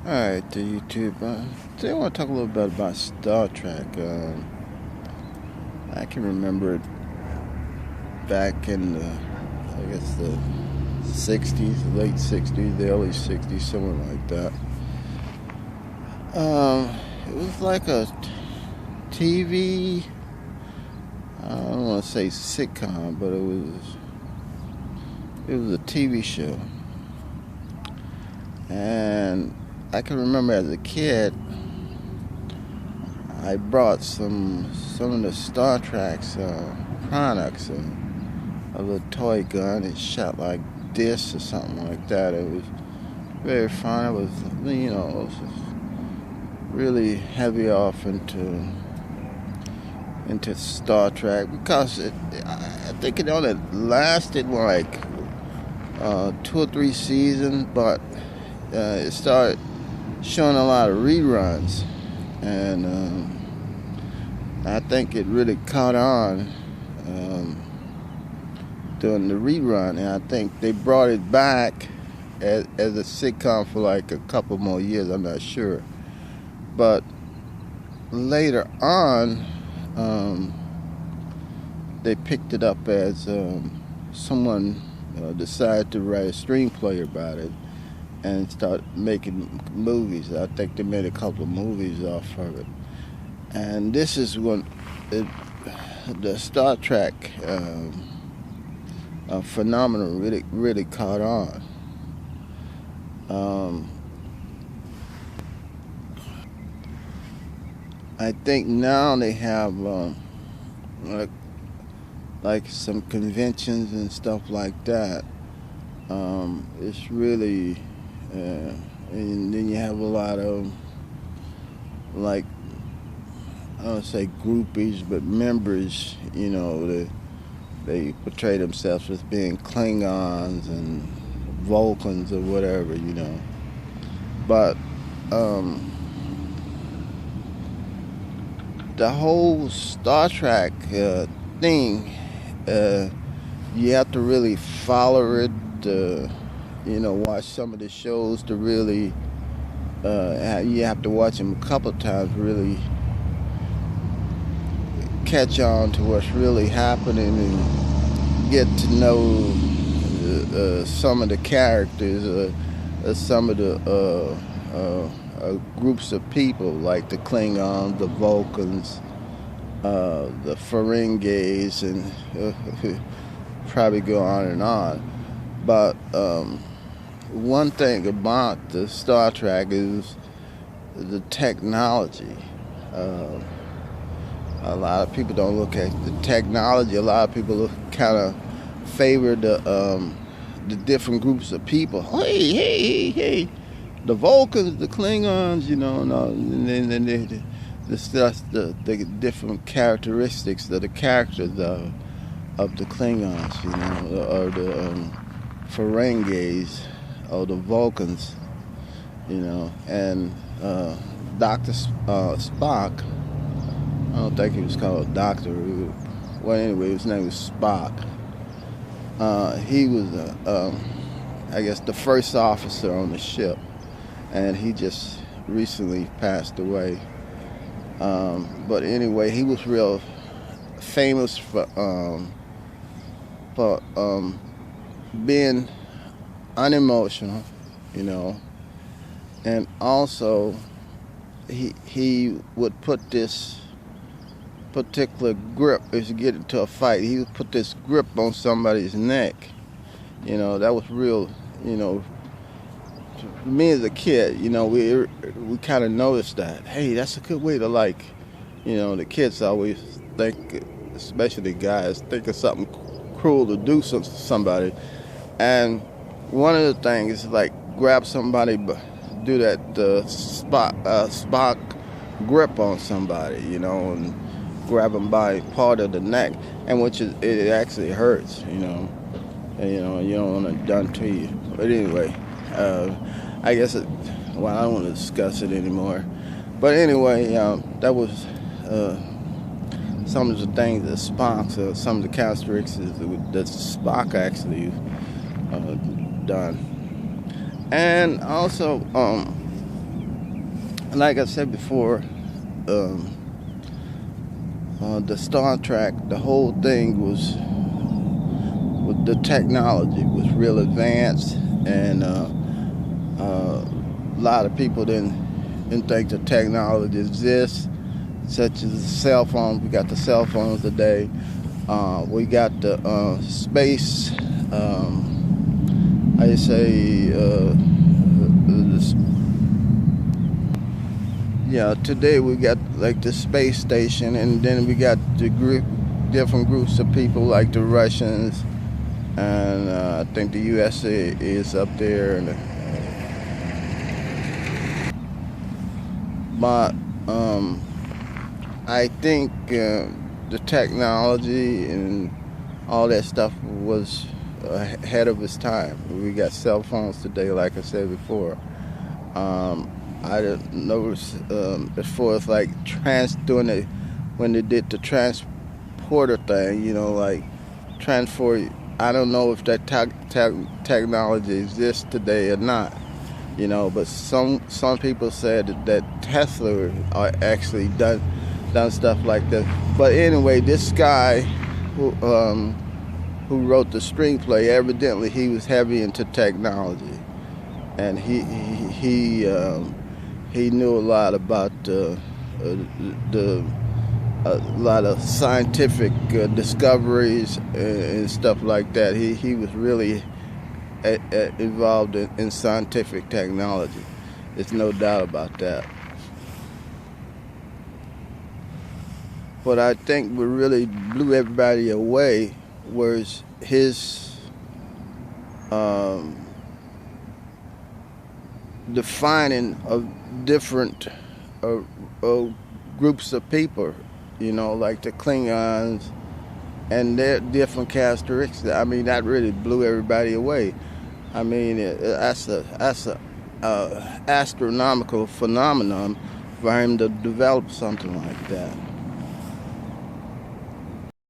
Alright, to YouTube. Today I want to talk a little bit about Star Trek. I can remember it back in the 60s, the late 60s, the early 60s, somewhere like that. It was like a TV, I don't want to say sitcom, but it was a TV show. And I can remember as a kid, I brought some of the Star Trek's products, a little toy gun. It shot like this or something like that. It was very fun. It was, it was really heavy off into Star Trek because I think it only lasted like 2 or 3 seasons, but it started showing a lot of reruns, and I think it really caught on during the rerun, and I think they brought it back as a sitcom for like a couple more years. I'm not sure, but later on, they picked it up as someone decided to write a screenplay about it and start making movies. I think they made a couple of movies off of it. And this is when the Star Trek phenomenon really caught on. I think now they have like some conventions and stuff like that. It's really and then you have a lot of, like, I don't say groupies, but members, they portray themselves as being Klingons and Vulcans or whatever, But the whole Star Trek thing, you have to really follow it, watch some of the shows to really, you have to watch them a couple of times, really catch on to what's really happening and get to know some of the characters, some of the groups of people, like the Klingons, the Vulcans, the Ferengis, and probably go on and on. But one thing about the Star Trek is the technology. A lot of people don't look at the technology. A lot of people kind of favor the different groups of people. Hey, the Vulcans, the Klingons, and then the different characteristics of the characters of the Klingons, or the Ferengis, or the Vulcans, and Dr. Spock. I don't think he was called a doctor. Well, anyway, his name was Spock. He was, I guess, the first officer on the ship, and he just recently passed away. But anyway, he was real famous for being unemotional, and also he would put this particular grip as you get into a fight. He would put this grip on somebody's neck. That was real. For me as a kid, we kind of noticed that. Hey, that's a good way to, like, the kids always think, especially guys, think of something cruel to do to somebody. And one of the things is like grab somebody, do that Spock grip on somebody, and grab them by part of the neck, and it actually hurts, and you don't want it done to you. But anyway, I guess I don't want to discuss it anymore. But anyway, that was some of the things that some of the characteristics that Spock actually done, and also like I said before, um, the Star Trek, the whole thing was with the technology was real advanced, and a lot of people didn't think the technology exists, such as the cell phones. We got the cell phones today. We got the space. I say, today we got like the space station, and then we got the different groups of people like the Russians, and I think the USA is up there. But I think the technology and all that stuff was ahead of its time. We got cell phones today, like I said before. I didn't notice as far as like when they did the transporter thing, like transport. I don't know if that technology exists today or not, but some people said that Tesla are actually done stuff like that. But anyway, this guy who wrote the screenplay, evidently he was heavy into technology, and he knew a lot about a lot of scientific discoveries and stuff like that. He was really involved in scientific technology. There's no doubt about that. What I think what really blew everybody away was his defining of different groups of people, like the Klingons and their different characteristics. I mean, that really blew everybody away. I mean, that's a astronomical phenomenon for him to develop something like that.